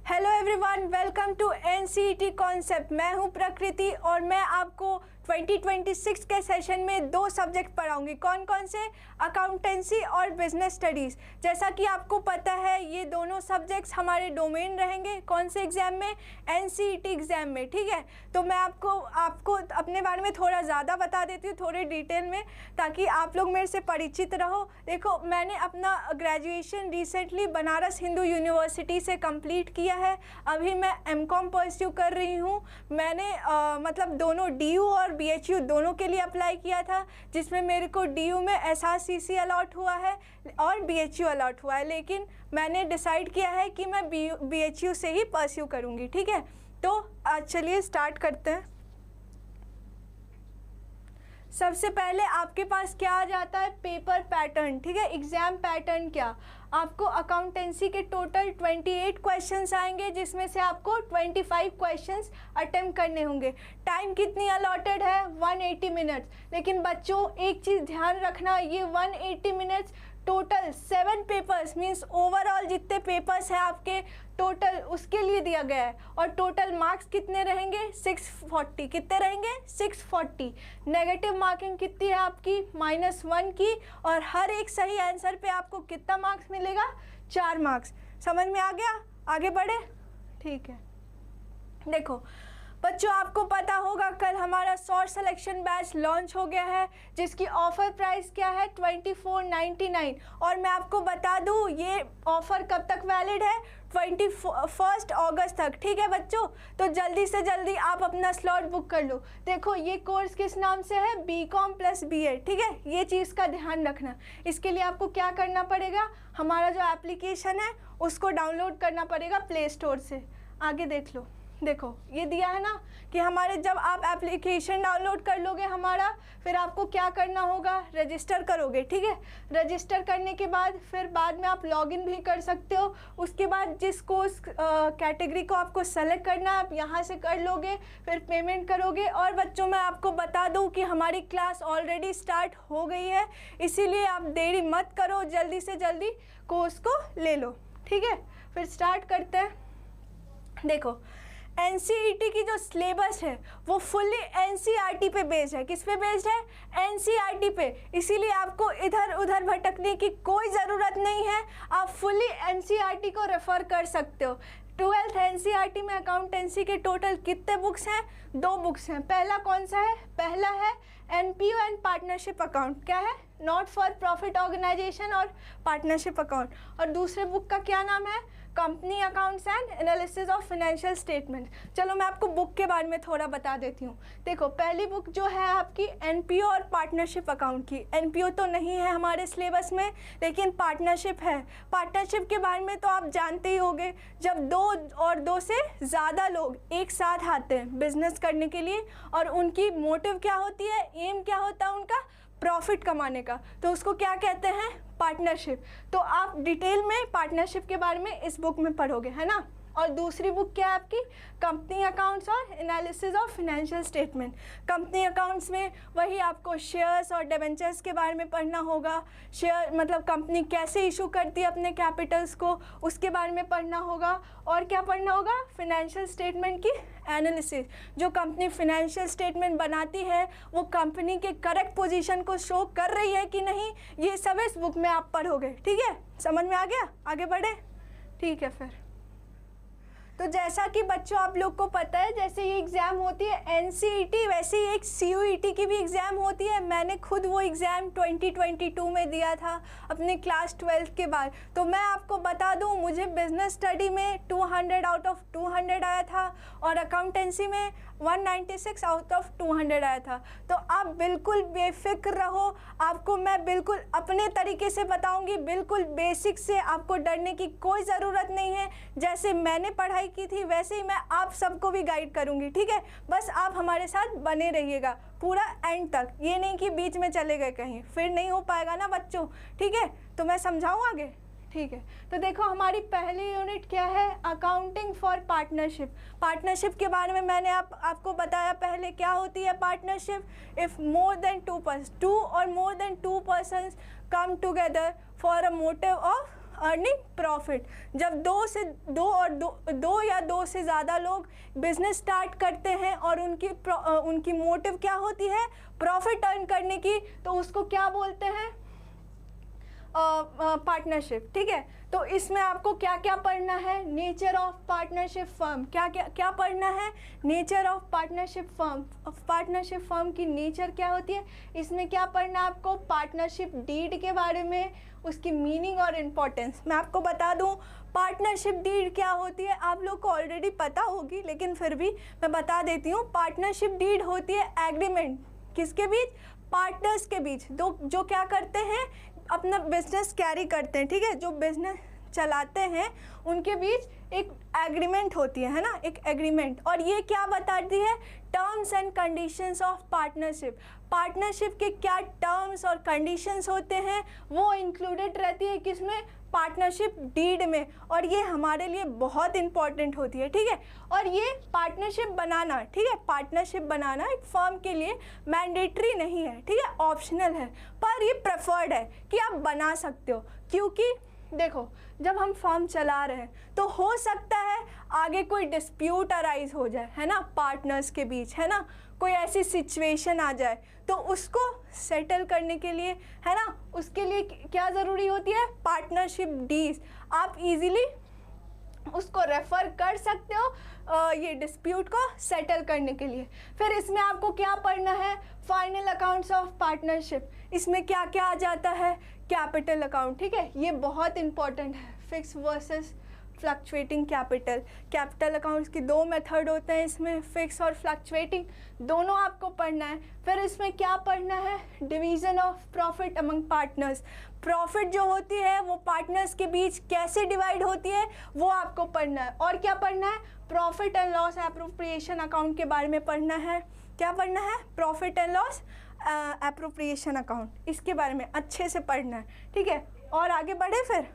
Hello everyone, welcome to NCET concept. मैं हूं प्रकृति और मैं आपको 2026 के सेशन में दो सब्जेक्ट पढ़ाऊंगी। कौन कौन से? अकाउंटेंसी और बिजनेस स्टडीज़। जैसा कि आपको पता है ये दोनों सब्जेक्ट्स हमारे डोमेन रहेंगे। कौन से एग्ज़ाम में? एनसीईटी एग्ज़ाम में। ठीक है, तो मैं आपको अपने बारे में थोड़ा ज़्यादा बता देती हूँ, थोड़े डिटेल में, ताकि आप लोग मेरे से परिचित रहो। देखो, मैंने अपना graduation recently Banaras Hindu university से कंप्लीट किया है। अभी मैं एमकॉम परस्यू कर रही हूँ। मैंने मतलब दोनों डीयू और बीएचयू दोनों के लिए अप्लाई किया था, जिसमें मेरे को डीयू में एसआरसीसी अलॉट हुआ है और बीएचयू अलॉट हुआ है, लेकिन मैंने डिसाइड किया है कि मैं बीएचयू से ही परस्यू करूँगी। ठीक है, तो आज चलिए स्टार्ट करते हैं। सबसे पहले आपके पास क्या आ जाता है? Paper pattern. ठीक है, एग्ज़ाम पैटर्न क्या? आपको अकाउंटेंसी के टोटल 28 क्वेश्चंस आएंगे, जिसमें से आपको 25 क्वेश्चंस अटेम्प्ट करने होंगे। टाइम कितनी अलॉटेड है? 180 मिनट्स। लेकिन बच्चों एक चीज़ ध्यान रखना, ये 180 minutes total 7 papers means overall जितने पेपर्स हैं आपके टोटल, उसके लिए दिया गया है। और टोटल मार्क्स कितने रहेंगे? 640। कितने रहेंगे? 640। नेगेटिव मार्किंग कितनी है आपकी? -1 की। और हर एक सही आंसर पे आपको कितना मार्क्स मिलेगा? 4 मार्क्स। समझ में आ गया? आगे बढ़े? ठीक है, देखो बच्चों, आपको पता होगा कल हमारा शॉर्ट सिलेक्शन बैच लॉन्च हो गया है, जिसकी ऑफ़र प्राइस क्या है? 2499। और मैं आपको बता दूं ये ऑफ़र कब तक वैलिड है? 21 अगस्त तक। ठीक है बच्चों, तो जल्दी से जल्दी आप अपना स्लॉट बुक कर लो। देखो, ये कोर्स किस नाम से है? BCom plus BEd. ठीक है, ये चीज़ का ध्यान रखना। इसके लिए आपको क्या करना पड़ेगा? हमारा जो एप्लीकेशन है उसको डाउनलोड करना पड़ेगा प्ले स्टोर से। आगे देख लो। देखो, ये दिया है ना कि हमारे जब आप एप्लीकेशन डाउनलोड कर लोगे हमारा, फिर आपको क्या करना होगा? रजिस्टर करोगे। ठीक है, रजिस्टर करने के बाद फिर बाद में आप लॉगिन भी कर सकते हो। उसके बाद जिस कोर्स कैटेगरी को आपको सेलेक्ट करना है आप यहाँ से कर लोगे, फिर पेमेंट करोगे। और बच्चों, मैं आपको बता दूँ कि हमारी क्लास ऑलरेडी स्टार्ट हो गई है, इसीलिए आप देरी मत करो, जल्दी से जल्दी कोर्स को ले लो। ठीक है, फिर स्टार्ट करते हैं। देखो, एनसीईटी की जो सिलेबस है वो फुल्ली एनसीईआरटी पे बेस्ड है। किस पे बेस्ड है? एनसीईआरटी पे। इसीलिए आपको इधर उधर भटकने की कोई ज़रूरत नहीं है, आप फुल्ली एनसीईआरटी को रेफ़र कर सकते हो। 12th एनसीईआरटी में अकाउंटेंसी के टोटल कितने बुक्स हैं? 2 बुक्स हैं। पहला कौन सा है? पहला है एनपीओ एंड पार्टनरशिप अकाउंट। क्या है? नॉट फॉर प्रॉफिट ऑर्गेनाइजेशन और पार्टनरशिप अकाउंट। और दूसरे बुक का क्या नाम है? Company accounts and analysis of financial statement. चलो मैं आपको बुक के बारे में थोड़ा बता देती हूँ। देखो, पहली बुक जो है आपकी एनपीओ और पार्टनरशिप अकाउंट की। एनपीओ तो नहीं है हमारे सिलेबस में, लेकिन पार्टनरशिप है। पार्टनरशिप के बारे में तो आप जानते ही होंगे, जब 2 और 2 से ज़्यादा लोग एक साथ आते हैं बिजनेस करने के लिए, और उनकी मोटिव क्या होती है, एम क्या होता है उनका? प्रॉफिट कमाने का, तो उसको क्या कहते हैं? पार्टनरशिप। तो आप डिटेल में पार्टनरशिप के बारे में इस बुक में पढ़ोगे, है ना। और दूसरी बुक क्या है आपकी? कंपनी अकाउंट्स और analysis of financial statement. Company accounts में वही आपको शेयर्स और डिबेंचर्स के बारे में पढ़ना होगा। शेयर मतलब कंपनी कैसे इशू करती है अपने कैपिटल्स को, उसके बारे में पढ़ना होगा। और क्या पढ़ना होगा? फाइनेंशियल स्टेटमेंट की एनालिसिस। जो कंपनी फाइनेंशियल स्टेटमेंट बनाती है वो कंपनी के करेक्ट पोजीशन को शो कर रही है कि नहीं, ये सब इस बुक में आप पढ़ोगे। ठीक है, समझ में आ गया? आगे बढ़े? ठीक है, फिर तो जैसा कि बच्चों आप लोग को पता है, जैसे ये एग्ज़ाम होती है एनसीईटी, वैसे ही एक सीयूईटी की भी एग्ज़ाम होती है। मैंने खुद वो एग्ज़ाम 2022 में दिया था अपने क्लास 12 के बाद। तो मैं आपको बता दूं, मुझे बिज़नेस स्टडी में 200 आउट ऑफ 200 आया था और अकाउंटेंसी में 196 आउट ऑफ 200 आया था। तो आप बिल्कुल बेफिक्र रहो, आपको मैं बिल्कुल अपने तरीके से बताऊँगी, बिल्कुल बेसिक से। आपको डरने की कोई ज़रूरत नहीं है। जैसे मैंने पढ़ाई की थी वैसे ही मैं आप सबको भी गाइड करूंगी। ठीक है, बस आप हमारे साथ बने रहिएगा पूरा एंड तक। ये नहीं कि बीच में चले गए कहीं, फिर नहीं हो पाएगा ना बच्चों। ठीक है, तो मैं समझाऊं आगे? ठीक है, तो देखो हमारी पहली यूनिट क्या है? Accounting for partnership. पार्टनरशिप के बारे में मैंने आपको बताया पहले। क्या होती है पार्टनरशिप? इफ़ मोर देन 2 और more than 2 persons come together for a motive of earning profit. जब दो या दो से ज़्यादा लोग बिजनेस स्टार्ट करते हैं और उनकी मोटिव क्या होती है, प्रॉफिट अर्न करने की, तो उसको क्या बोलते हैं, पार्टनरशिप। ठीक है, तो इसमें आपको क्या क्या पढ़ना है, नेचर ऑफ पार्टनरशिप फर्म, क्या पढ़ना है, nature of partnership firm. Partnership firm की नेचर क्या होती है, इसमें क्या पढ़ना है आपको, पार्टनरशिप डीड के बारे में, उसकी मीनिंग और इम्पोर्टेंस। मैं आपको बता दूं पार्टनरशिप डीड क्या होती है, आप लोग को ऑलरेडी पता होगी, लेकिन फिर भी मैं बता देती हूँ। पार्टनरशिप डीड होती है एग्रीमेंट किसके बीच, पार्टनर्स के बीच, दो जो क्या करते हैं, अपना बिजनेस कैरी करते हैं। ठीक है, जो बिजनेस चलाते हैं उनके बीच एक एग्रीमेंट होती है ना, एक एग्रीमेंट। और ये क्या बताती है, terms and conditions of partnership. Partnership के क्या टर्म्स और कंडीशंस होते हैं वो इंक्लूडेड रहती है किसमें, पार्टनरशिप डीड में। और ये हमारे लिए बहुत इंपॉर्टेंट होती है। ठीक है, और ये पार्टनरशिप बनाना, ठीक है, पार्टनरशिप बनाना एक फर्म के लिए मैंडेटरी नहीं है, ठीक है, ऑप्शनल है, पर ये प्रेफर्ड है कि आप बना सकते हो। क्योंकि देखो जब हम फर्म चला रहे हैं तो हो सकता है आगे कोई डिस्प्यूट अराइज हो जाए, है ना, पार्टनर्स के बीच, है ना, कोई ऐसी सिचुएशन आ जाए, तो उसको सेटल करने के लिए, है ना, उसके लिए क्या ज़रूरी होती है, पार्टनरशिप डीड। आप इजीली उसको रेफ़र कर सकते हो ये डिस्प्यूट को सेटल करने के लिए। फिर इसमें आपको क्या पढ़ना है, फाइनल अकाउंट्स ऑफ पार्टनरशिप। इसमें क्या क्या आ जाता है, कैपिटल अकाउंट। ठीक है, ये बहुत इंपॉर्टेंट है, fix versus fluctuating capital. Capital accounts की दो मेथड होते हैं इसमें, फिक्स और फ्लक्चुएटिंग, दोनों आपको पढ़ना है। फिर इसमें क्या पढ़ना है, division of profit among partners. Profit जो होती है वो पार्टनर्स के बीच कैसे डिवाइड होती है वो आपको पढ़ना है। और क्या पढ़ना है, profit and loss appropriation account के बारे में पढ़ना है। क्या पढ़ना है, profit and loss appropriation account, इसके बारे में अच्छे से पढ़ना है। ठीक है, और आगे बढ़े फिर।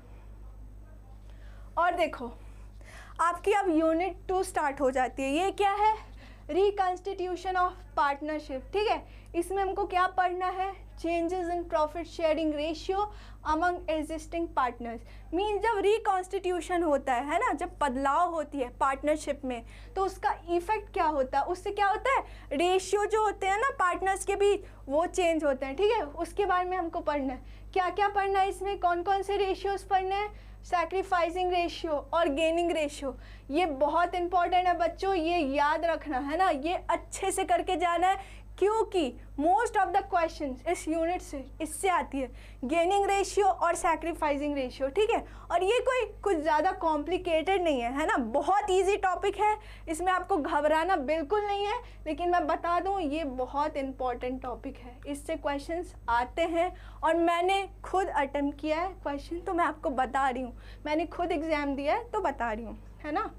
और देखो आपकी अब यूनिट 2 स्टार्ट हो जाती है। ये क्या है, रिकॉन्स्टिट्यूशन ऑफ पार्टनरशिप। ठीक है, इसमें हमको क्या पढ़ना है, changes in profit sharing ratio among existing partners. Mean जब रिकॉन्स्टिट्यूशन होता है ना, जब बदलाव होती है पार्टनरशिप में, तो उसका इफेक्ट क्या होता है, उससे क्या होता है, रेशियो जो होते हैं ना पार्टनर्स के बीच वो चेंज होते हैं। ठीक है, उसके बारे में हमको पढ़ना है। क्या क्या पढ़ना है इसमें, कौन कौन से रेशियोज पढ़ने हैं, सैक्रिफाइसिंग रेशियो और गेनिंग रेशियो। ये बहुत इंपॉर्टेंट है बच्चों, ये याद रखना है ना, ये अच्छे से करके जाना है, क्योंकि मोस्ट ऑफ द क्वेश्चंस इस यूनिट से इससे आती है, गेनिंग रेशियो और सैक्रिफाइसिंग रेशियो। ठीक है, और ये कोई कुछ ज़्यादा कॉम्प्लिकेटेड नहीं है ना, बहुत इजी टॉपिक है, इसमें आपको घबराना बिल्कुल नहीं है। लेकिन मैं बता दूं ये बहुत इंपॉर्टेंट टॉपिक है, इससे क्वेश्चंस आते हैं और मैंने खुद अटेम्प्ट किया है क्वेश्चन, तो मैं आपको बता रही हूँ, मैंने खुद एग्ज़ाम दिया है तो बता रही हूँ, है ना।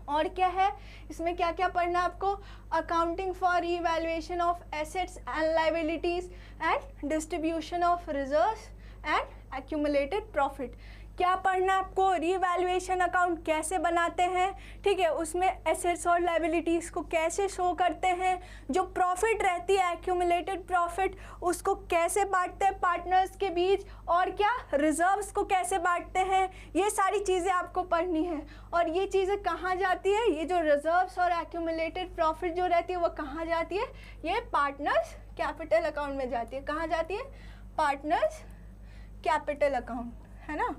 और क्या है इसमें, क्या क्या पढ़ना है आपको, accounting for revaluation of assets and liabilities and distribution of reserves and accumulated profit. क्या पढ़ना है आपको, रीवैल्यूएशन अकाउंट कैसे बनाते हैं, ठीक है, उसमें एसेट्स और लायबिलिटीज़ को कैसे शो करते हैं, जो प्रॉफिट रहती है एक्यूमुलेटेड प्रॉफिट उसको कैसे बांटते हैं पार्टनर्स के बीच, और क्या रिजर्व्स को कैसे बांटते हैं, ये सारी चीज़ें आपको पढ़नी है। और ये चीज़ें कहाँ जाती है, ये जो रिजर्व्स और एक्यूमुलेटेड प्रॉफिट जो रहती है वो कहाँ जाती है, ये पार्टनर्स कैपिटल अकाउंट में जाती है। कहाँ जाती है, पार्टनर्स कैपिटल अकाउंट, है ना।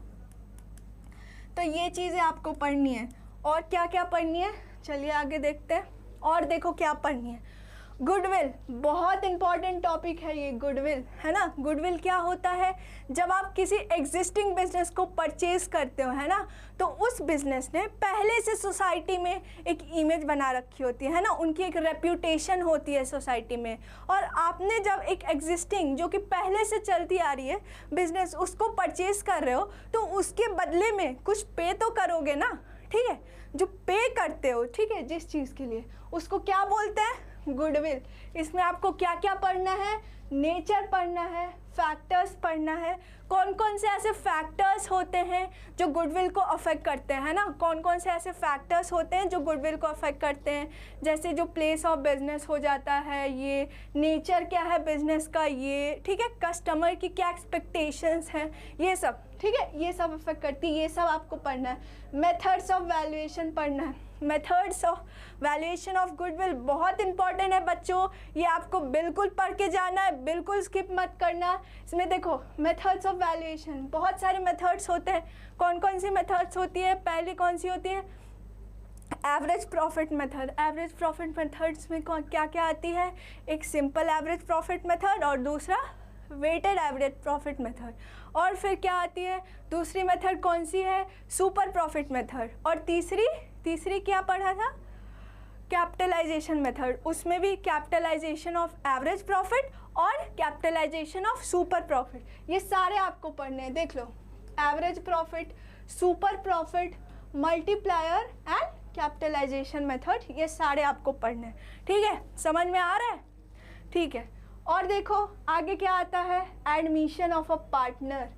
तो ये चीज़ें आपको पढ़नी है। और क्या क्या पढ़नी है, चलिए आगे देखते हैं। और देखो क्या पढ़नी है, गुडविल, बहुत इंपॉर्टेंट टॉपिक है ये गुडविल, है ना। गुडविल क्या होता है, जब आप किसी एग्जिस्टिंग बिजनेस को परचेज करते हो, है ना, तो उस बिजनेस ने पहले से सोसाइटी में एक इमेज बना रखी होती है ना, उनकी एक रेप्यूटेशन होती है सोसाइटी में। और आपने जब एक एग्जिस्टिंग जो कि पहले से चलती आ रही है बिजनेस उसको परचेज कर रहे हो, तो उसके बदले में कुछ पे तो करोगे ना, ठीक है, जो पे करते हो, ठीक है, जिस चीज़ के लिए, उसको क्या बोलते हैं, गुडविल। इसमें आपको क्या क्या पढ़ना है, नेचर पढ़ना है, फैक्टर्स पढ़ना है। कौन कौन से ऐसे फैक्टर्स होते हैं जो गुडविल को अफेक्ट करते हैं, है ना, कौन कौन से ऐसे फैक्टर्स होते हैं जो गुडविल को अफेक्ट करते हैं, जैसे जो प्लेस ऑफ बिजनेस हो जाता है, ये नेचर क्या है बिजनेस का, ये ठीक है, कस्टमर की क्या एक्सपेक्टेशंस हैं, ये सब, ठीक है, ये सब अफेक्ट करती है, ये सब आपको पढ़ना है। मेथड्स ऑफ वैल्यूएशन पढ़ना है, methods of valuation of goodwill बहुत इंपॉर्टेंट है बच्चों, ये आपको बिल्कुल पढ़ के जाना है, बिल्कुल स्किप मत करना। इसमें देखो मेथड्स ऑफ वैल्यूएशन, बहुत सारे मेथड्स होते हैं। कौन कौन सी मेथड्स होती है, पहले कौन सी होती है, average profit method. Average profit methods में क्या क्या आती है, एक सिंपल एवरेज प्रॉफिट मेथड और दूसरा वेटेड एवरेज प्रॉफिट मेथड, और फिर क्या आती है दूसरी मेथड कौन सी है, सुपर प्रॉफिट मेथड, और तीसरी क्या पढ़ा था, कैपिटलाइजेशन मेथड। उसमें भी कैपिटलाइजेशन ऑफ एवरेज प्रॉफिट और कैपिटलाइजेशन ऑफ सुपर प्रॉफिट, ये सारे आपको पढ़ने हैं। देख लो, average profit, super profit, multiplier and capitalisation method, ये सारे आपको पढ़ने हैं, ठीक है, समझ में आ रहा है, ठीक है। और देखो आगे क्या आता है, एडमिशन ऑफ अ पार्टनर।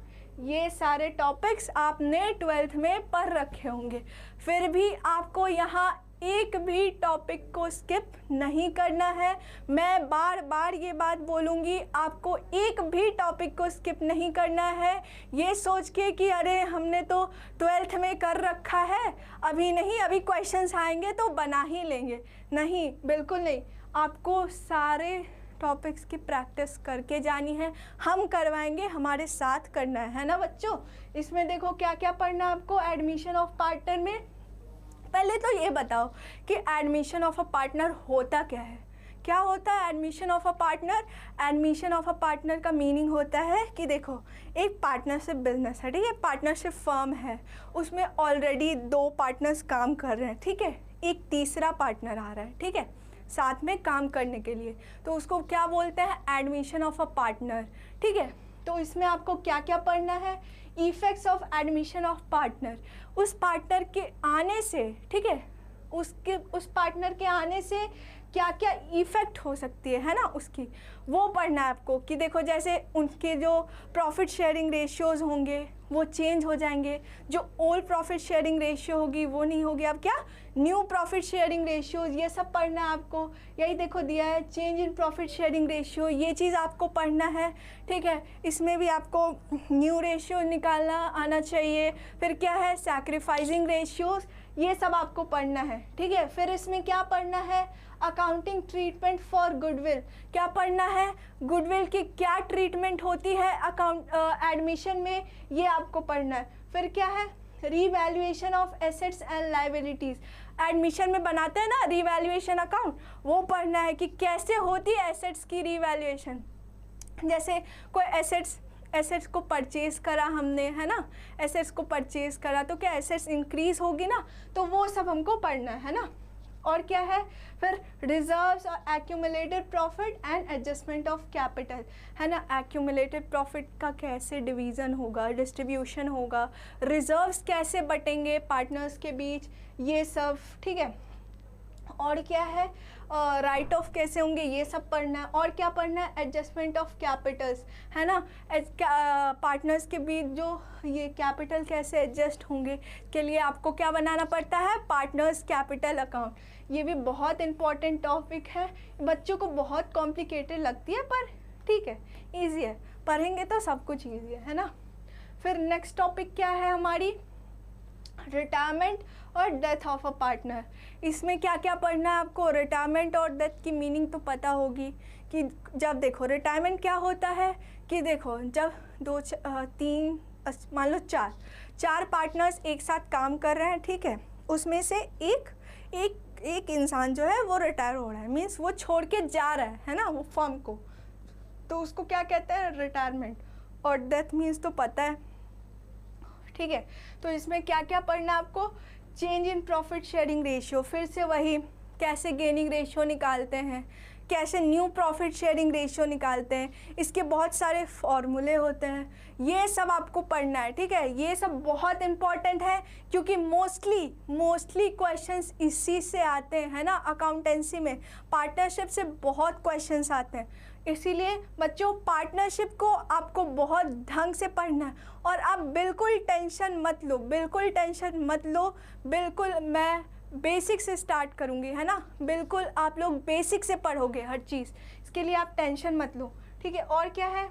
ये सारे टॉपिक्स आपने 12th में पढ़ रखे होंगे, फिर भी आपको यहाँ एक भी टॉपिक को स्किप नहीं करना है। मैं बार बार ये बात बोलूँगी, आपको एक भी टॉपिक को स्किप नहीं करना है। ये सोच के कि अरे हमने तो 12th में कर रखा है, अभी नहीं, अभी क्वेश्चंस आएंगे तो बना ही लेंगे, नहीं, बिल्कुल नहीं। आपको सारे टॉपिक्स की प्रैक्टिस करके जानी है, हम करवाएंगे, हमारे साथ करना है ना बच्चों। इसमें देखो क्या क्या पढ़ना है आपको एडमिशन ऑफ पार्टनर में। पहले तो ये बताओ कि एडमिशन ऑफ अ पार्टनर होता क्या है, क्या होता है admission of a partner. Admission of a partner का मीनिंग होता है कि देखो एक पार्टनरशिप बिजनेस है, ठीक है, पार्टनरशिप फर्म है, उसमें ऑलरेडी 2 पार्टनर्स काम कर रहे हैं, ठीक है, एक तीसरा पार्टनर आ रहा है, ठीक है, साथ में काम करने के लिए, तो उसको क्या बोलते हैं, एडमिशन ऑफ अ पार्टनर, ठीक है। तो इसमें आपको क्या क्या पढ़ना है, effects of admission of partner, उस पार्टनर के आने से, ठीक है, उस पार्टनर के आने से क्या क्या इफ़ेक्ट हो सकती है ना, उसकी वो पढ़ना है आपको। कि देखो जैसे उनके जो प्रॉफिट शेयरिंग रेशियोज़ होंगे वो चेंज हो जाएंगे, जो ओल्ड प्रॉफिट शेयरिंग रेशियो होगी वो नहीं होगी, अब क्या न्यू प्रॉफिट शेयरिंग रेशियोज़, ये सब पढ़ना है आपको। यही देखो दिया है change in profit sharing ratio, ये चीज़ आपको पढ़ना है, ठीक है। इसमें भी आपको न्यू रेशियो निकालना आना चाहिए। फिर क्या है सैक्रिफाइसिंग रेशियोज़, ये सब आपको पढ़ना है, ठीक है। फिर इसमें क्या पढ़ना है, अकाउंटिंग ट्रीटमेंट फॉर गुडविल, क्या पढ़ना है, गुडविल की क्या ट्रीटमेंट होती है अकाउंट एडमिशन में, ये आपको पढ़ना है। फिर क्या है revaluation of assets and liabilities, admission में बनाते हैं ना रीवैल्यूएशन अकाउंट, वो पढ़ना है कि कैसे होती है एसेट्स की रीवैल्यूएशन। जैसे कोई एसेट्स को परचेज़ करा हमने, है ना, एसेट्स को परचेज़ करा तो क्या एसेट्स इंक्रीज़ होगी ना, तो वो सब हमको पढ़ना है ना। और क्या है फिर रिजर्व्स और accumulated profit and adjustment of capital, है ना, एक्यूमुलेटेड प्रॉफिट का कैसे डिवीज़न होगा, डिस्ट्रीब्यूशन होगा, रिजर्व्स कैसे बटेंगे पार्टनर्स के बीच, ये सब, ठीक है। और क्या है राइट ऑफ कैसे होंगे, ये सब पढ़ना है। और क्या पढ़ना है एडजस्टमेंट ऑफ कैपिटल्स, है ना, पार्टनर्स के बीच जो ये कैपिटल कैसे एडजस्ट होंगे के लिए आपको क्या बनाना पड़ता है, पार्टनर्स कैपिटल अकाउंट। ये भी बहुत इंपॉर्टेंट टॉपिक है, बच्चों को बहुत कॉम्प्लिकेटेड लगती है पर ठीक है ईजी है, पढ़ेंगे तो सब कुछ ईजी है ना। फिर नेक्स्ट टॉपिक क्या है हमारी, रिटायरमेंट और डेथ ऑफ अ पार्टनर। इसमें क्या क्या पढ़ना है आपको, रिटायरमेंट और डेथ की मीनिंग तो पता होगी कि जब देखो रिटायरमेंट क्या होता है कि देखो जब 2 3 मान लो 4 पार्टनर्स एक साथ काम कर रहे हैं, ठीक है, उसमें से एक इंसान जो है वो रिटायर हो रहा है, मीन्स वो छोड़ के जा रहा है ना वो फर्म को, तो उसको क्या कहते हैं रिटायरमेंट। और डेथ मीन्स तो पता है, ठीक है। तो इसमें क्या क्या पढ़ना है आपको, change in profit sharing ratio, फिर से वही कैसे गेनिंग रेशियो निकालते हैं, कैसे न्यू प्रॉफिट शेयरिंग रेशियो निकालते हैं, इसके बहुत सारे फॉर्मूले होते हैं, ये सब आपको पढ़ना है, ठीक है। ये सब बहुत इंपॉर्टेंट है क्योंकि मोस्टली क्वेश्चंस इसी से आते हैं, है ना, अकाउंटेंसी में पार्टनरशिप से बहुत क्वेश्चंस आते हैं। इसीलिए बच्चों पार्टनरशिप को आपको बहुत ढंग से पढ़ना है और आप बिल्कुल टेंशन मत लो, बिल्कुल टेंशन मत लो, बिल्कुल मैं बेसिक से स्टार्ट करूँगी, है ना। बिल्कुल आप लोग बेसिक से पढ़ोगे हर चीज़, इसके लिए आप टेंशन मत लो, ठीक है। और क्या है,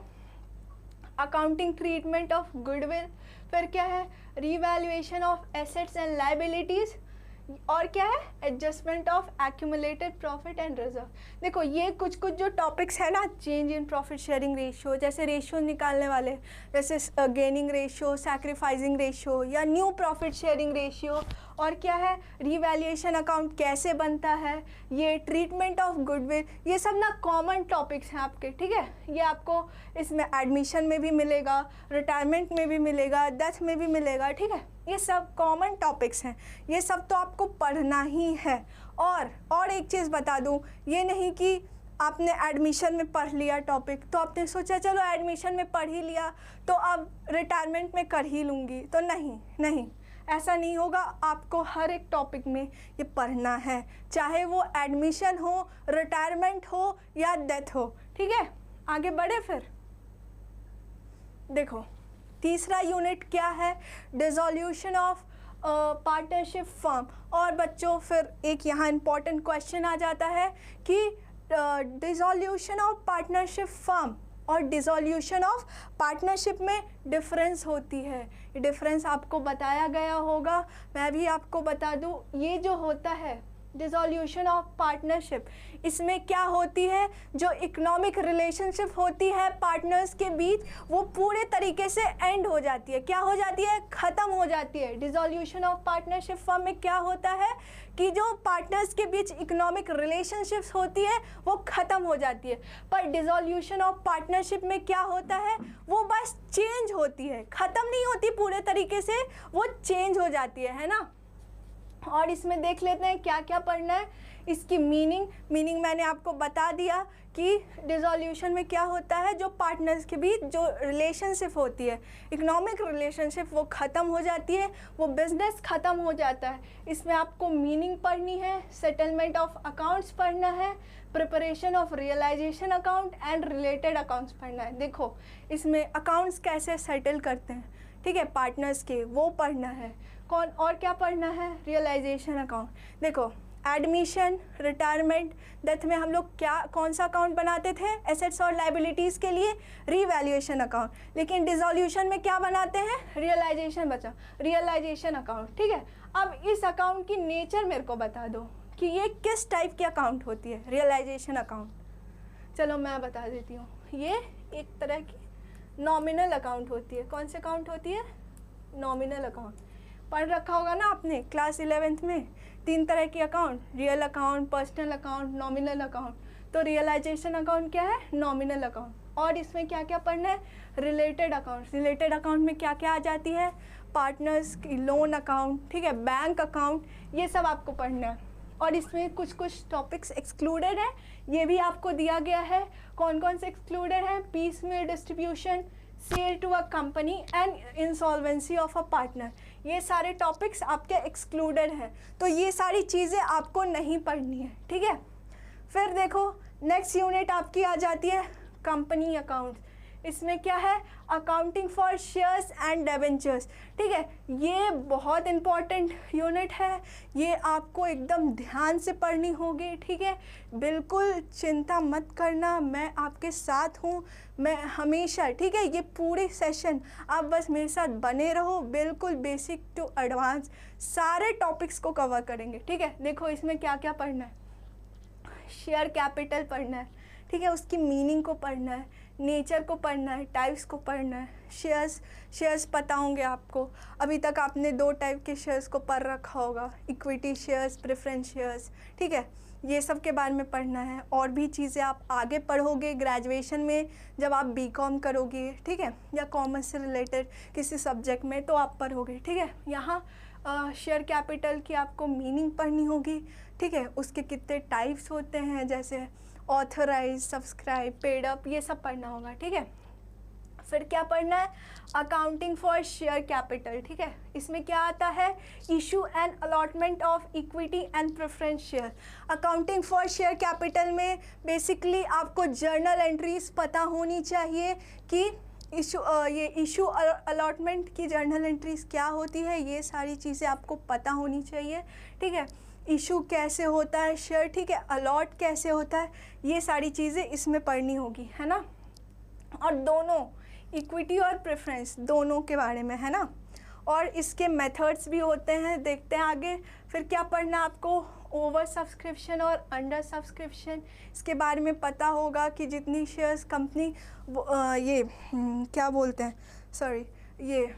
अकाउंटिंग ट्रीटमेंट ऑफ गुडविल, फिर क्या है, revaluation of assets and liabilities, और क्या है, adjustment of accumulated profit and reserve. देखो ये कुछ कुछ जो टॉपिक्स है ना, change in profit sharing ratio, जैसे रेशियो निकालने वाले, जैसे गेनिंग रेशियो, सैक्रिफाइसिंग रेशियो या न्यू प्रॉफिट शेयरिंग रेशियो, और क्या है, रिवैल्यूएशन अकाउंट कैसे बनता है, ये ट्रीटमेंट ऑफ गुडविल, ये सब ना कॉमन टॉपिक्स हैं आपके, ठीक है। ये आपको इसमें एडमिशन में भी मिलेगा, रिटायरमेंट में भी मिलेगा, डेथ में भी मिलेगा, ठीक है। ये सब कॉमन टॉपिक्स हैं, ये सब तो आपको पढ़ना ही है। और एक चीज़ बता दूं, ये नहीं कि आपने एडमिशन में पढ़ लिया टॉपिक तो आपने सोचा चलो एडमिशन में पढ़ ही लिया तो अब रिटायरमेंट में कर ही लूँगी, तो नहीं, ऐसा नहीं होगा। आपको हर एक टॉपिक में ये पढ़ना है, चाहे वो एडमिशन हो, रिटायरमेंट हो या डेथ हो, ठीक है। आगे बढ़े फिर देखो तीसरा यूनिट क्या है, डिसॉल्यूशन ऑफ पार्टनरशिप फर्म। और बच्चों फिर एक यहाँ इम्पॉर्टेंट क्वेश्चन आ जाता है कि डिसॉल्यूशन ऑफ पार्टनरशिप फर्म और डिसॉल्यूशन ऑफ पार्टनरशिप में डिफरेंस होती है। ये डिफरेंस आपको बताया गया होगा, मैं भी आपको बता दूं। ये जो होता है डिसॉल्यूशन ऑफ पार्टनरशिप, इसमें क्या होती है, जो इकोनॉमिक रिलेशनशिप होती है पार्टनर्स के बीच, वो पूरे तरीके से एंड हो जाती है। क्या हो जाती है, ख़त्म हो जाती है। डिसॉल्यूशन ऑफ पार्टनरशिप फर्म में क्या होता है कि जो पार्टनर्स के बीच इकोनॉमिक रिलेशनशिप्स होती है वो ख़त्म हो जाती है। पर डिसॉल्यूशन ऑफ पार्टनरशिप में क्या होता है, वो बस चेंज होती है, ख़त्म नहीं होती पूरे तरीके से, वो चेंज हो जाती है ना। और इसमें देख लेते हैं क्या क्या पढ़ना है। इसकी मीनिंग मैंने आपको बता दिया कि डिसॉल्यूशन में क्या होता है, जो पार्टनर्स के बीच जो रिलेशनशिप होती है, इकोनॉमिक रिलेशनशिप, वो ख़त्म हो जाती है, वो बिजनेस ख़त्म हो जाता है। इसमें आपको मीनिंग पढ़नी है, सेटलमेंट ऑफ अकाउंट्स पढ़ना है, preparation of realisation account and related accounts पढ़ना है। देखो इसमें अकाउंट्स कैसे सेटल करते हैं, ठीक है, पार्टनर्स के, वो पढ़ना है। कौन और क्या पढ़ना है, रियलाइजेशन अकाउंट। देखो एडमिशन, रिटायरमेंट, डेथ में हम लोग कौन सा अकाउंट बनाते थे, एसेट्स और लायबिलिटीज़ के लिए रिवैल्यूएशन अकाउंट। लेकिन डिसॉल्यूशन में क्या बनाते हैं, रियलाइजेशन, बचा रियलाइजेशन अकाउंट, ठीक है। अब इस अकाउंट की नेचर मेरे को बता दो कि ये किस टाइप की अकाउंट होती है, रियलाइजेशन अकाउंट। चलो मैं बता देती हूँ, ये एक तरह की नॉमिनल अकाउंट होती है। कौन सी अकाउंट होती है, नॉमिनल अकाउंट। पढ़ रखा होगा ना आपने क्लास 11th में, 3 तरह की account, real account, personal account, nominal account. तो रियलाइजेशन अकाउंट क्या है, नॉमिनल अकाउंट। और इसमें क्या क्या पढ़ना है, रिलेटेड अकाउंट। रिलेटेड अकाउंट में क्या क्या आ जाती है, पार्टनर्स की लोन अकाउंट, ठीक है, बैंक अकाउंट, ये सब आपको पढ़ना है। और इसमें कुछ कुछ टॉपिक्स एक्सक्लूडेड हैं, ये भी आपको दिया गया है। कौन कौन से एक्सक्लूडेड हैं, piecemeal distribution, sale to a company and insolvency of a partner, ये सारे टॉपिक्स आपके एक्सक्लूडेड हैं। तो ये सारी चीज़ें आपको नहीं पढ़नी है, ठीक है। फिर देखो नेक्स्ट यूनिट आपकी आ जाती है कंपनी अकाउंट्स। इसमें क्या है, accounting for shares and debentures, ठीक है। ये बहुत इम्पॉर्टेंट यूनिट है, ये आपको एकदम ध्यान से पढ़नी होगी, ठीक है। बिल्कुल चिंता मत करना, मैं आपके साथ हूँ, मैं हमेशा, ठीक है। ये पूरे सेशन आप बस मेरे साथ बने रहो, बिल्कुल बेसिक टू एडवांस सारे टॉपिक्स को कवर करेंगे, ठीक है। देखो इसमें क्या क्या पढ़ना है, शेयर कैपिटल पढ़ना है, ठीक है, उसकी मीनिंग को पढ़ना है, नेचर को पढ़ना है, टाइप्स को पढ़ना है। शेयर्स पता होंगे आपको, अभी तक आपने 2 टाइप के शेयर्स को पढ़ रखा होगा, इक्विटी शेयर्स, प्रेफरेंस शेयर्स, ठीक है। ये सब के बारे में पढ़ना है। और भी चीज़ें आप आगे पढ़ोगे ग्रेजुएशन में, जब आप बीकॉम करोगे, ठीक है, या कॉमर्स से रिलेटेड किसी सब्जेक्ट में, तो आप पढ़ोगे, ठीक है। यहाँ शेयर कैपिटल की आपको मीनिंग पढ़नी होगी, ठीक है, उसके कितने टाइप्स होते हैं, जैसे ऑथराइज, सब्सक्राइब, पेड अप, ये सब पढ़ना होगा, ठीक है। फिर क्या पढ़ना है, अकाउंटिंग फॉर शेयर कैपिटल, ठीक है। इसमें क्या आता है, issue and allotment of equity and preference share. Accounting for share capital में बेसिकली आपको जर्नल एंट्रीज पता होनी चाहिए कि ये इशू अलॉटमेंट की जर्नल एंट्रीज क्या होती है, ये सारी चीज़ें आपको पता होनी चाहिए, ठीक है। इशू कैसे होता है शेयर, ठीक है, अलॉट कैसे होता है, ये सारी चीज़ें इसमें पढ़नी होगी, है ना। और दोनों इक्विटी और प्रेफरेंस दोनों के बारे में, है ना। और इसके मेथड्स भी होते हैं, देखते हैं आगे। फिर क्या पढ़ना आपको, ओवर सब्सक्रिप्शन और अंडर सब्सक्रिप्शन, इसके बारे में पता होगा कि जितनी शेयर्स कंपनी क्या बोलते हैं, सॉरी, ये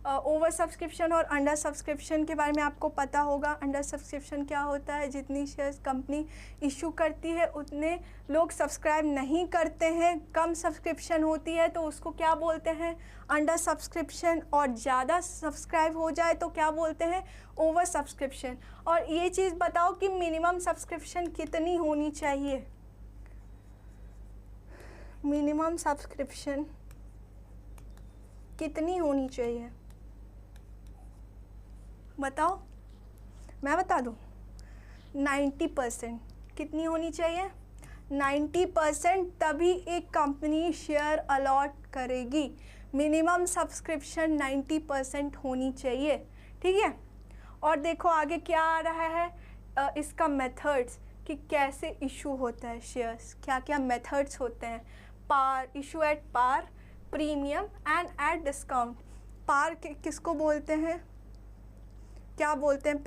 ओवर सब्सक्रिप्शन और अंडर सब्सक्रिप्शन के बारे में आपको पता होगा। अंडर सब्सक्रिप्शन क्या होता है, जितनी शेयर्स कंपनी इशू करती है उतने लोग सब्सक्राइब नहीं करते हैं, कम सब्सक्रिप्शन होती है तो उसको क्या बोलते हैं, अंडर सब्सक्रिप्शन। और ज़्यादा सब्सक्राइब हो जाए तो क्या बोलते हैं, ओवर सब्सक्रिप्शन। और ये चीज़ बताओ कि मिनिमम सब्सक्रिप्शन कितनी होनी चाहिए, मिनिमम सब्सक्रिप्शन कितनी होनी चाहिए, बताओ, मैं बता दूँ, 90%। कितनी होनी चाहिए, 90%, तभी एक कंपनी शेयर अलॉट करेगी। मिनिमम सब्सक्रिप्शन 90% होनी चाहिए, ठीक है। और देखो आगे क्या आ रहा है, इसका मेथड्स कि कैसे इशू होता है शेयर्स, क्या क्या मेथड्स होते हैं। Par, issue at par, premium and at discount. Par किसको बोलते हैं, क्या बोलते हैं,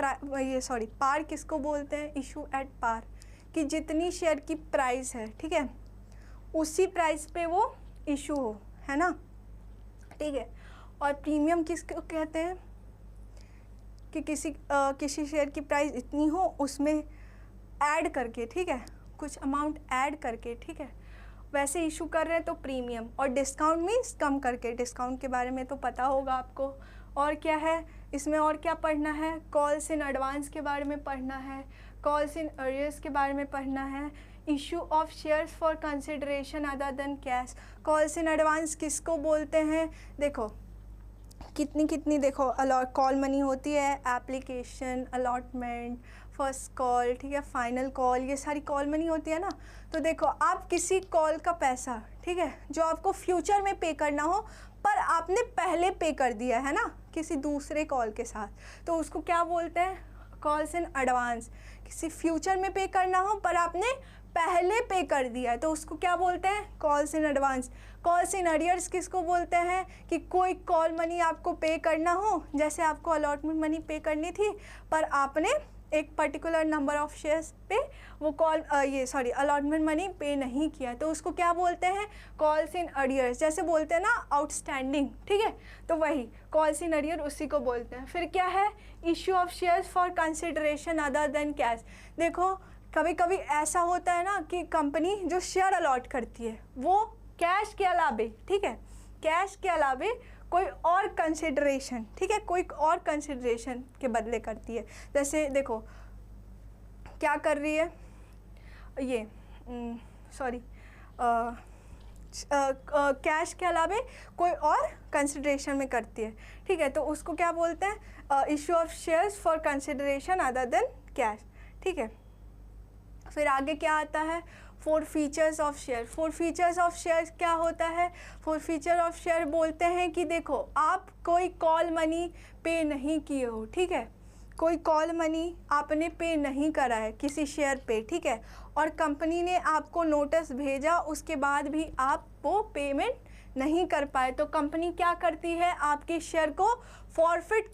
पार किसको बोलते हैं, इशू एट पार, कि जितनी शेयर की प्राइस है, ठीक है, उसी प्राइस पे वो इशू हो, है ना, ठीक है। और प्रीमियम किसको कहते हैं, कि किसी शेयर की प्राइस इतनी हो, उसमें ऐड करके, ठीक है, कुछ अमाउंट ऐड करके, ठीक है, वैसे इशू कर रहे हैं तो प्रीमियम। और डिस्काउंट मीन्स कम करके, डिस्काउंट के बारे में तो पता होगा आपको। और क्या है इसमें, और क्या पढ़ना है, कॉल्स इन एडवांस के बारे में पढ़ना है, कॉल्स इन अरियर्स के बारे में पढ़ना है, issue of shares for consideration other than cash. Calls in advance किसको बोलते हैं, देखो कितनी देखो, कॉल मनी होती है, एप्लीकेशन, अलॉटमेंट, फर्स्ट कॉल, ठीक है, फाइनल कॉल, ये सारी कॉल मनी होती है ना। तो देखो आप किसी कॉल का पैसा, ठीक है, जो आपको फ्यूचर में पे करना हो पर आपने पहले पे कर दिया है ना किसी दूसरे कॉल के साथ, तो उसको क्या बोलते हैं, कॉल्स इन एडवांस। किसी फ्यूचर में पे करना हो पर आपने पहले पे कर दिया है तो उसको क्या बोलते हैं, calls in advance. Calls in arrears किसको बोलते हैं, कि कोई कॉल मनी आपको पे करना हो, जैसे आपको अलॉटमेंट मनी पे करनी थी पर आपने एक पर्टिकुलर नंबर ऑफ शेयर्स पे वो अलॉटमेंट मनी पे नहीं किया, तो उसको क्या बोलते हैं, कॉल्स इन अरियर्स। जैसे बोलते हैं ना आउटस्टैंडिंग, ठीक है, तो वही कॉल्स इन अरियर उसी को बोलते हैं। फिर क्या है, issue of shares for consideration other than cash. देखो कभी कभी ऐसा होता है ना कि कंपनी जो शेयर अलॉट करती है वो कैश के अलावे, ठीक है, कैश के अलावे कोई और कंसिडरेशन, ठीक है, कोई और कंसिडरेशन के बदले करती है। जैसे देखो क्या कर रही है, ये कैश के अलावे कोई और कंसिडरेशन में करती है, ठीक है, तो उसको क्या बोलते हैं, issue of shares for consideration other than cash, ठीक है। फिर आगे क्या आता है, four features of share. Four features of share क्या होता है, फोर फीचर ऑफ शेयर बोलते हैं कि देखो आप कोई कॉल मनी पे नहीं किए हो, ठीक है, कोई कॉल मनी आपने पे नहीं करा है किसी शेयर पे, ठीक है, और कंपनी ने आपको नोटिस भेजा उसके बाद भी आप वो पेमेंट नहीं कर पाए, तो कंपनी क्या करती है, आपके शेयर को फॉरफिट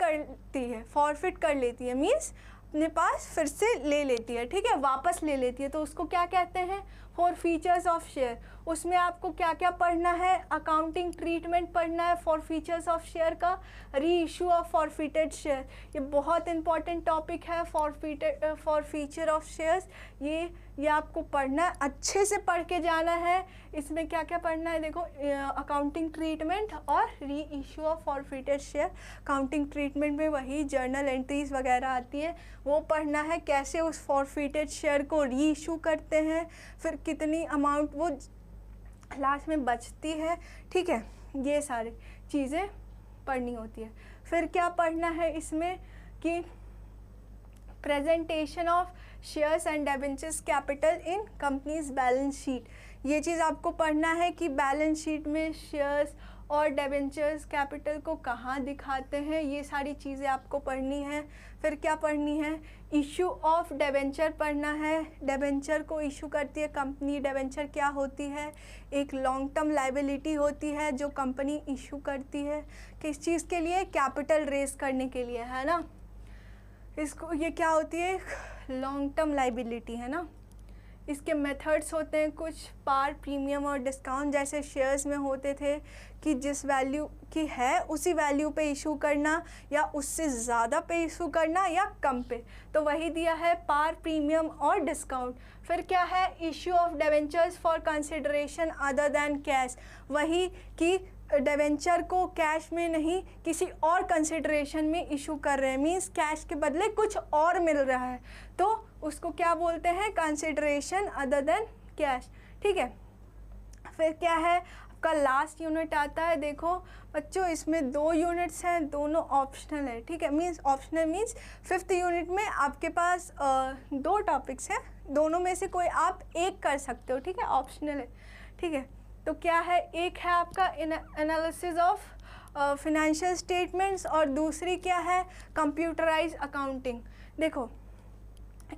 कर लेती है, मीन्स अपने पास फिर से ले लेती है, ठीक है, वापस ले लेती है, तो उसको क्या कहते हैं, फॉर फीचर्स ऑफ शेयर। उसमें आपको क्या क्या पढ़ना है, अकाउंटिंग ट्रीटमेंट पढ़ना है फॉर फीचर्स ऑफ शेयर का, री इशू ऑफ फॉरफिटेड शेयर, ये बहुत इंपॉर्टेंट टॉपिक है, फॉर फीचर ऑफ शेयर्स, ये आपको पढ़ना है, अच्छे से पढ़ के जाना है। इसमें क्या क्या पढ़ना है, देखो अकाउंटिंग ट्रीटमेंट और री issue of forfeited share. Accounting treatment में वही जर्नल एंट्रीज वगैरह आती है, वो पढ़ना है, कैसे उस फॉरफिटेड शेयर को री इशू करते हैं, फिर कितनी अमाउंट वो लास्ट में बचती है, ठीक है। ये सारी चीज़ें पढ़नी होती है। फिर क्या पढ़ना है इसमें कि presentation of shares and debentures capital in companies balance sheet, ये चीज़ आपको पढ़ना है कि बैलेंस शीट में शेयर्स और डिबेंचर्स कैपिटल को कहाँ दिखाते हैं, ये सारी चीज़ें आपको पढ़नी है। फिर क्या पढ़नी है, इशू ऑफ डिबेंचर पढ़ना है। डिबेंचर को इशू करती है कंपनी। डिबेंचर क्या होती है, एक लॉन्ग टर्म लाइबिलिटी होती है जो कंपनी इशू करती है, किस चीज़ के लिए, कैपिटल रेज करने के लिए, है ना। इसको ये क्या होती है, लॉन्ग टर्म लाइबिलिटी, है ना। इसके मेथड्स होते हैं कुछ, पार, प्रीमियम और डिस्काउंट, जैसे शेयर्स में होते थे कि जिस वैल्यू की है उसी वैल्यू पे इशू करना या उससे ज़्यादा पे इशू करना या कम पे, तो वही दिया है पार, प्रीमियम और डिस्काउंट। फिर क्या है, issue of debentures for consideration other than cash, वही कि डिबेंचर को कैश में नहीं किसी और कंसिडरेशन में इशू कर रहे हैं, मींस कैश के बदले कुछ और मिल रहा है, तो उसको क्या बोलते हैं, कंसिडरेशन अदर देन कैश, ठीक है। फिर क्या है आपका लास्ट यूनिट आता है, देखो बच्चों इसमें 2 यूनिट्स हैं, दोनों ऑप्शनल है, ठीक है। Means optional means 5th unit में आपके पास 2 टॉपिक्स हैं, दोनों में से कोई आप एक कर सकते हो, ठीक है, ऑप्शनल है, ठीक है। तो क्या है, एक है आपका एनालिसिस ऑफ फिनेंशियल स्टेटमेंट्स और दूसरी क्या है, कंप्यूटराइज अकाउंटिंग। देखो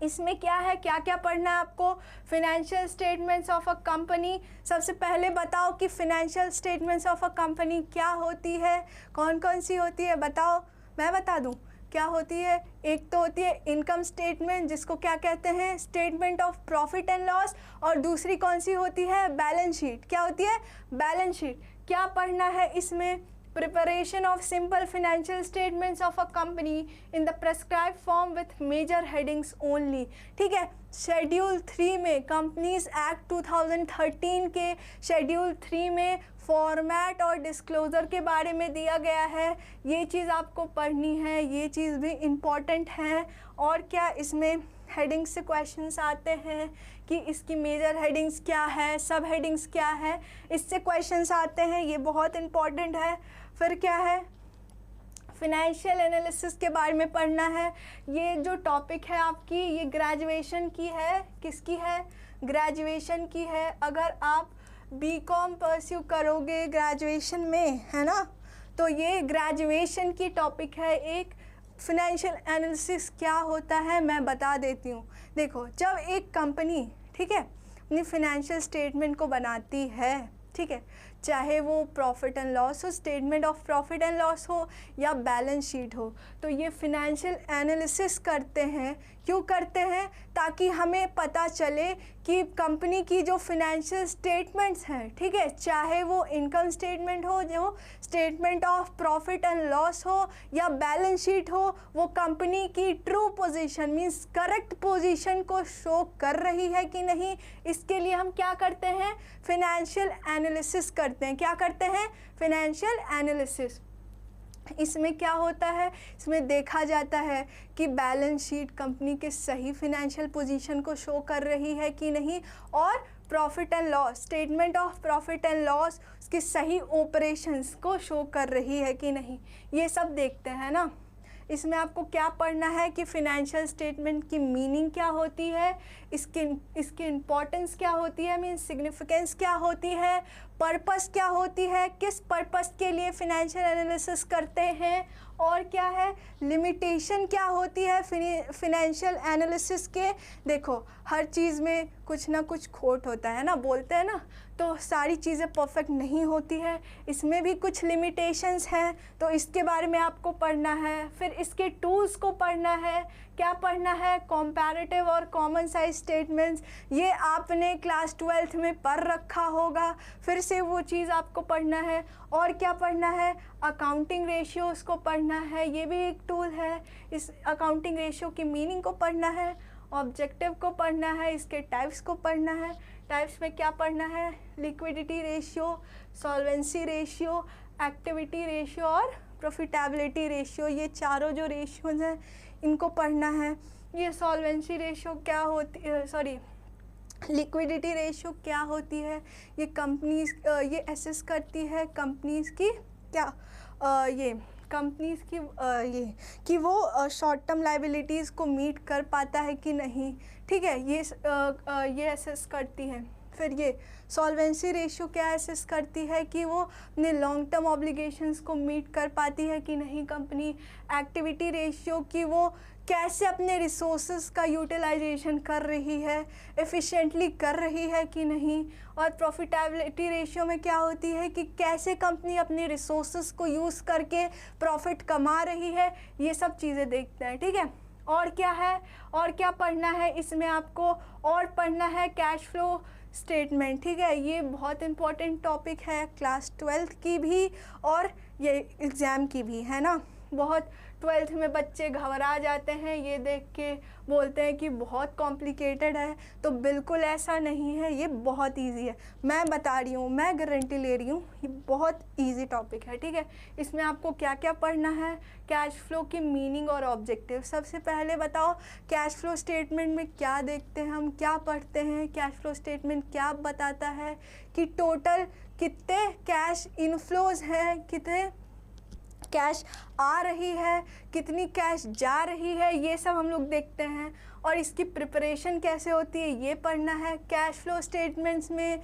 इसमें क्या है, क्या क्या पढ़ना है आपको, financial statements of a company. सबसे पहले बताओ कि financial statements of a company क्या होती है, कौन कौन सी होती है, बताओ, मैं बता दूं क्या होती है। एक तो होती है इनकम स्टेटमेंट, जिसको क्या कहते हैं, statement of profit and loss, और दूसरी कौन सी होती है, बैलेंस शीट। क्या होती है, बैलेंस शीट। क्या पढ़ना है इसमें, preparation of simple financial statements of a company in the prescribe form with major headings only, ठीक है। शेड्यूल 3 में, कंपनीज एक्ट 2013 के शेड्यूल 3 में फॉर्मेट और डिस्क्लोज़र के बारे में दिया गया है, ये चीज़ आपको पढ़नी है, ये चीज़ भी इम्पॉर्टेंट है। और क्या इसमें हेडिंग्स से क्वेश्चंस आते हैं कि इसकी मेजर हेडिंग्स क्या है, सब हेडिंग्स क्या है, इससे क्वेश्चंस आते हैं, ये बहुत इम्पॉर्टेंट है। फिर क्या है, फिनेंशियल एनालिसिस के बारे में पढ़ना है। ये जो टॉपिक है आपकी, ये ग्रेजुएशन की है, किसकी है, ग्रेजुएशन की है। अगर आप बीकॉम परस्यू करोगे ग्रेजुएशन में, है ना, तो ये ग्रेजुएशन की टॉपिक है। एक फिनेंशियल एनालिसिस क्या होता है मैं बता देती हूँ। देखो जब एक कंपनी, ठीक है, अपनी फिनेंशियल स्टेटमेंट को बनाती है, ठीक है, चाहे वो प्रॉफिट एंड लॉस हो, statement of profit and loss हो या बैलेंस शीट हो, तो ये फिनेंशियल एनालिसिस करते हैं। क्यों करते हैं, ताकि हमें पता चले कि कंपनी की जो फिनेंशियल स्टेटमेंट्स हैं, ठीक है, चाहे वो इनकम स्टेटमेंट हो, जो statement of profit and loss हो या बैलेंस शीट हो, वो कंपनी की true position means correct position को शो कर रही है कि नहीं, इसके लिए हम क्या करते हैं, फिनेंशियल एनालिसिस करते हैं। क्या करते हैं, फिनेंशियल एनालिसिस। इसमें क्या होता है, इसमें देखा जाता है कि बैलेंस शीट कंपनी के सही फिनेंशियल पोजीशन को शो कर रही है कि नहीं, और profit and loss, statement of profit and loss उसके सही ऑपरेशंस को शो कर रही है कि नहीं, ये सब देखते हैं ना। इसमें आपको क्या पढ़ना है कि फिनेंशियल स्टेटमेंट की मीनिंग क्या होती है, इसकी इम्पोर्टेंस क्या होती है, मीन सिग्निफिकेंस क्या होती है, पर्पस क्या होती है, किस पर्पस के लिए फिनेंशियल एनालिसिस करते हैं, और क्या है लिमिटेशन क्या होती है फिनेंशियल एनालिसिस के। देखो हर चीज़ में कुछ ना कुछ खोट होता है ना, बोलते हैं ना, तो सारी चीज़ें परफेक्ट नहीं होती है, इसमें भी कुछ लिमिटेशंस हैं, तो इसके बारे में आपको पढ़ना है। फिर इसके टूल्स को पढ़ना है। क्या पढ़ना है, कंपैरेटिव और कॉमन साइज स्टेटमेंट्स, ये आपने क्लास 12th में पढ़ रखा होगा, फिर से वो चीज़ आपको पढ़ना है। और क्या पढ़ना है, अकाउंटिंग रेशियोज़ को पढ़ना है, ये भी एक टूल है, इस अकाउंटिंग रेशियो की मीनिंग को पढ़ना है। ऑब्जेक्टिव को पढ़ना है, इसके टाइप्स को पढ़ना है। टाइप्स में क्या पढ़ना है, liquidity ratio, solvency ratio, activity ratio और प्रॉफिटेबिलिटी रेशियो, ये चारों जो रेशियोज हैं इनको पढ़ना है। ये सॉल्वेंसी रेशियो क्या होती है, सॉरी लिक्विडिटी रेशियो क्या होती है, ये कंपनीज ये एसेस करती है कंपनीज़ की क्या ये कंपनीज़ की ये कि वो शॉर्ट टर्म लाइबिलिटीज़ को मीट कर पाता है कि नहीं, ठीक है, ये एसेस करती है। फिर ये सॉल्वेंसी रेशियो क्या एसेस करती है कि वो अपने लॉन्ग टर्म ऑब्लिगेशंस को मीट कर पाती है कि नहीं कंपनी। एक्टिविटी रेशियो कि वो कैसे अपने रिसोर्सेज का यूटिलाइजेशन कर रही है, एफिशिएंटली कर रही है कि नहीं। और प्रॉफिटेबिलिटी रेशियो में क्या होती है कि कैसे कंपनी अपने रिसोर्सेज को यूज़ करके प्रॉफिट कमा रही है, ये सब चीज़ें देखते हैं, ठीक है। और क्या है, और क्या पढ़ना है इसमें आपको, और पढ़ना है कैश फ्लो स्टेटमेंट, ठीक है। ये बहुत इम्पोर्टेंट टॉपिक है क्लास 12th की भी और ये एग्ज़ाम की भी, है ना। बहुत 12th में बच्चे घबरा जाते हैं, ये देख के बोलते हैं कि बहुत कॉम्प्लिकेटेड है, तो बिल्कुल ऐसा नहीं है, ये बहुत इजी है। मैं बता रही हूँ, मैं गारंटी ले रही हूँ, ये बहुत इजी टॉपिक है, ठीक है। इसमें आपको क्या क्या पढ़ना है, कैश फ्लो की मीनिंग और ऑब्जेक्टिव। सबसे पहले बताओ कैश फ्लो स्टेटमेंट में क्या देखते हैं हम, क्या पढ़ते हैं। कैश फ्लो स्टेटमेंट क्या बताता है कि टोटल कितने कैश इनफ्लोज हैं, कितने कैश आ रही है, कितनी कैश जा रही है, ये सब हम लोग देखते हैं। और इसकी प्रिपरेशन कैसे होती है ये पढ़ना है। कैश फ्लो स्टेटमेंट्स में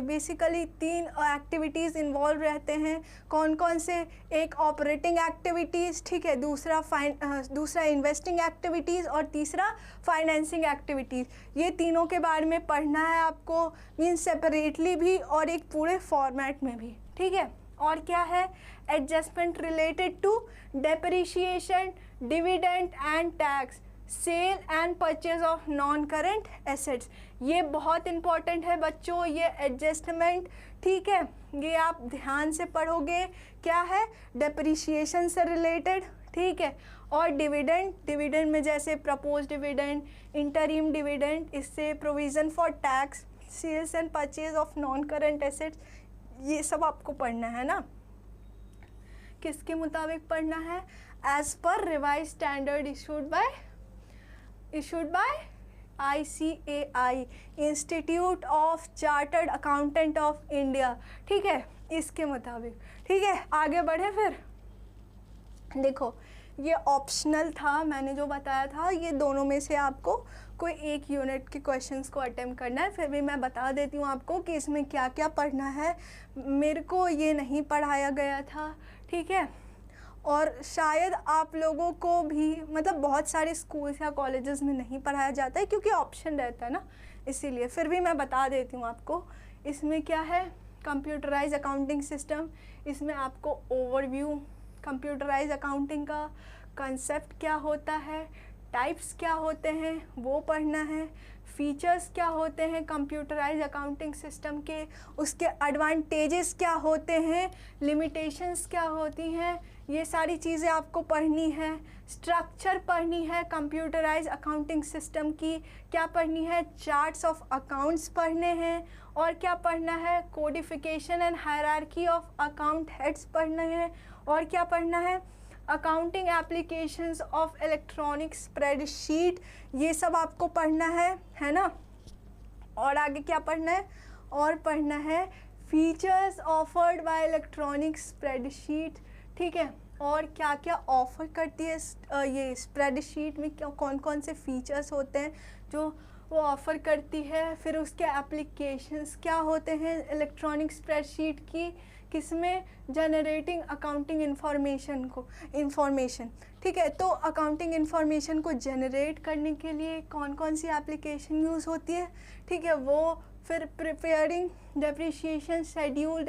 बेसिकली 3 एक्टिविटीज़ इन्वॉल्व रहते हैं। कौन कौन से, एक ऑपरेटिंग एक्टिविटीज़, ठीक है, दूसरा इन्वेस्टिंग एक्टिविटीज़ और तीसरा फाइनेंसिंग एक्टिविटीज़। ये तीनों के बारे में पढ़ना है आपको, मीन्स सेपरेटली भी और एक पूरे फॉर्मेट में भी, ठीक है। और क्या है, adjustment related to depreciation, dividend and tax, sale and purchase of non current assets. ये बहुत इंपॉर्टेंट है बच्चों, ये एडजस्टमेंट, ठीक है, ये आप ध्यान से पढ़ोगे। क्या है, डेप्रिशिएशन से रिलेटेड, ठीक है। और डिविडेंड में जैसे प्रपोज डिविडेंड, इंटरिम डिविडेंड, इससे provision for tax, sales and purchase of non current assets, ये सब आपको पढ़ना है ना। किसके मुताबिक पढ़ना है, as per revise standard issued by ICAI, institute of chartered accountant of India, ठीक है, इसके मुताबिक, ठीक है। आगे बढ़े फिर, देखो ये ऑप्शनल था, मैंने जो बताया था, ये दोनों में से आपको कोई एक यूनिट के क्वेश्चंस को अटेम्प्ट करना है। फिर भी मैं बता देती हूँ आपको कि इसमें क्या क्या पढ़ना है। मेरे को ये नहीं पढ़ाया गया था, ठीक है, और शायद आप लोगों को भी, मतलब बहुत सारे स्कूल्स या कॉलेजेस में नहीं पढ़ाया जाता है क्योंकि ऑप्शन रहता है ना, इसीलिए। फिर भी मैं बता देती हूँ आपको। इसमें क्या है, कंप्यूटराइज अकाउंटिंग सिस्टम, इसमें आपको ओवरव्यू कंप्यूटराइज अकाउंटिंग का कंसेप्ट क्या होता है, टाइप्स क्या होते हैं वो पढ़ना है, फीचर्स क्या होते हैं कंप्यूटराइज अकाउंटिंग सिस्टम के, उसके एडवांटेजेस क्या होते हैं, लिमिटेशंस क्या होती हैं, ये सारी चीज़ें आपको पढ़नी है। स्ट्रक्चर पढ़नी है कंप्यूटराइज अकाउंटिंग सिस्टम की, क्या पढ़नी है, चार्ट्स ऑफ अकाउंट्स पढ़ने हैं। और क्या पढ़ना है, codification and hierarchy of account heads पढ़ना है। और क्या पढ़ना है, accounting applications of electronic spreadsheet, ये सब आपको पढ़ना है ना। और आगे क्या पढ़ना है, और पढ़ना है features offered by electronic spreadsheet, ठीक है। और क्या क्या ऑफ़र करती है ये स्प्रेडशीट में, क्या कौन कौन से फीचर्स होते हैं जो वो ऑफ़र करती है। फिर उसके एप्लीकेशंस क्या होते हैं इलेक्ट्रॉनिक स्प्रेडशीट की, किसमें, जनरेटिंग अकाउंटिंग इंफॉर्मेशन, ठीक है। तो अकाउंटिंग इंफॉर्मेशन को जनरेट करने के लिए कौन कौन सी एप्लीकेशन यूज़ होती है, ठीक है, वो। फिर प्रिपेयरिंग डेप्रिशिएशन शेड्यूल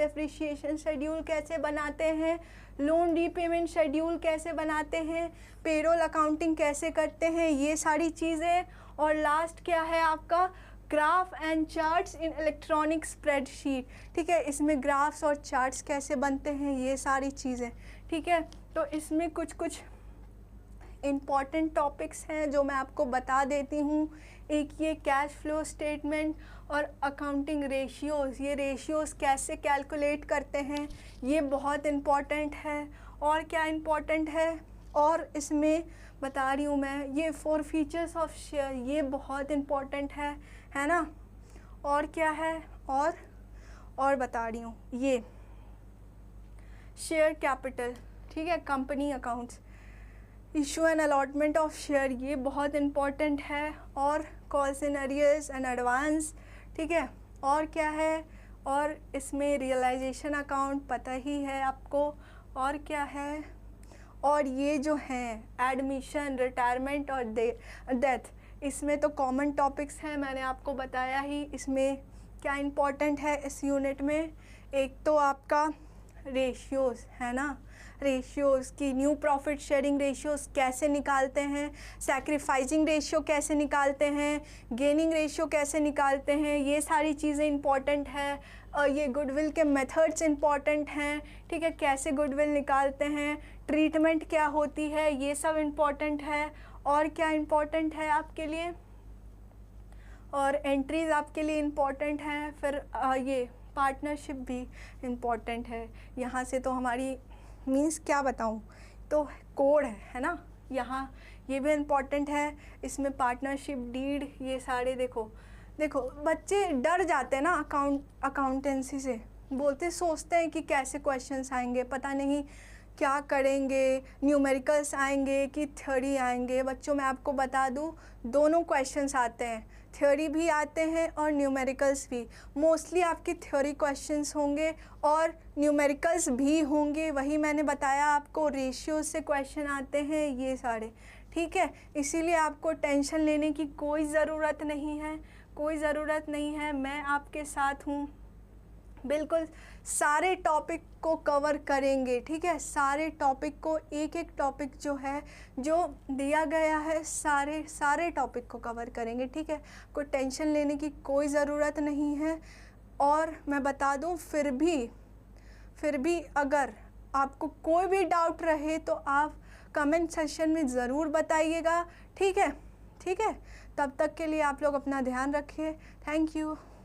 कैसे बनाते हैं, लोन रीपेमेंट शेड्यूल कैसे बनाते हैं, पेरोल अकाउंटिंग कैसे करते हैं, ये सारी चीज़ें। और लास्ट क्या है आपका, graph and charts in electronic spreadsheet, ठीक है, इसमें ग्राफ्स और चार्ट्स कैसे बनते हैं, ये सारी चीज़ें, ठीक है। तो इसमें कुछ कुछ इम्पॉर्टेंट टॉपिक्स हैं जो मैं आपको बता देती हूँ। एक ये कैश फ्लो स्टेटमेंट और अकाउंटिंग रेशियोज़, ये रेशियोज़ कैसे कैलकुलेट करते हैं, ये बहुत इम्पॉर्टेंट है। और क्या इम्पॉर्टेंट है, और इसमें बता रही हूँ मैं, ये 4 फीचर्स ऑफ शेयर, ये बहुत इम्पोर्टेंट है ना। और क्या है, और बता रही हूँ, ये शेयर कैपिटल, ठीक है, company accounts, issue and allotment of share, ये बहुत इम्पॉर्टेंट है, और calls in arrears and advance, ठीक है। और क्या है, और इसमें रियलाइजेशन अकाउंट पता ही है आपको। और क्या है, और ये जो हैं एडमिशन, रिटायरमेंट और डेथ, इसमें तो कॉमन टॉपिक्स हैं, मैंने आपको बताया ही। इसमें क्या इम्पोर्टेंट है इस यूनिट में, एक तो आपका रेशियोज़ है ना, रेशियोज़ की न्यू प्रॉफिट शेयरिंग रेशियोज़ कैसे निकालते हैं, सैक्रिफाइसिंग रेशियो कैसे निकालते हैं, गेनिंग रेशियो कैसे निकालते हैं, ये सारी चीज़ें इंपॉर्टेंट है। ये गुडविल के मेथड्स इंपॉर्टेंट हैं, ठीक है, कैसे गुडविल निकालते हैं, ट्रीटमेंट क्या होती है, ये सब इम्पॉर्टेंट है। और क्या इम्पॉर्टेंट है आपके लिए, और एंट्रीज आपके लिए इम्पॉर्टेंट हैं। फिर ये पार्टनरशिप भी इम्पॉर्टेंट है। यहाँ से तो हमारी मीन्स क्या बताऊँ, तो कोड है ना, यहाँ ये भी इम्पॉर्टेंट है। इसमें पार्टनरशिप डीड, ये सारे देखो बच्चे डर जाते हैं ना अकाउंटेंसी से, बोलते सोचते हैं कि कैसे क्वेश्चंस आएंगे, पता नहीं क्या करेंगे, न्यूमेरिकल्स आएंगे कि थ्योरी आएंगे। बच्चों मैं आपको बता दूं, दोनों क्वेश्चंस आते हैं, थ्योरी भी आते हैं और न्यूमेरिकल्स भी। मोस्टली आपकी थ्योरी क्वेश्चंस होंगे और न्यूमेरिकल्स भी होंगे, वही मैंने बताया आपको, रेशियो से क्वेश्चन आते हैं ये सारे, ठीक है। इसीलिए आपको टेंशन लेने की कोई ज़रूरत नहीं है, कोई ज़रूरत नहीं है, मैं आपके साथ हूँ, बिल्कुल सारे टॉपिक को कवर करेंगे, ठीक है। सारे टॉपिक को, एक एक टॉपिक जो है जो दिया गया है, सारे टॉपिक को कवर करेंगे, ठीक है। कोई टेंशन लेने की कोई ज़रूरत नहीं है। और मैं बता दूं, फिर भी अगर आपको कोई भी डाउट रहे तो आप कमेंट सेक्शन में ज़रूर बताइएगा, ठीक है। तब तक के लिए आप लोग अपना ध्यान रखिए। Thank you.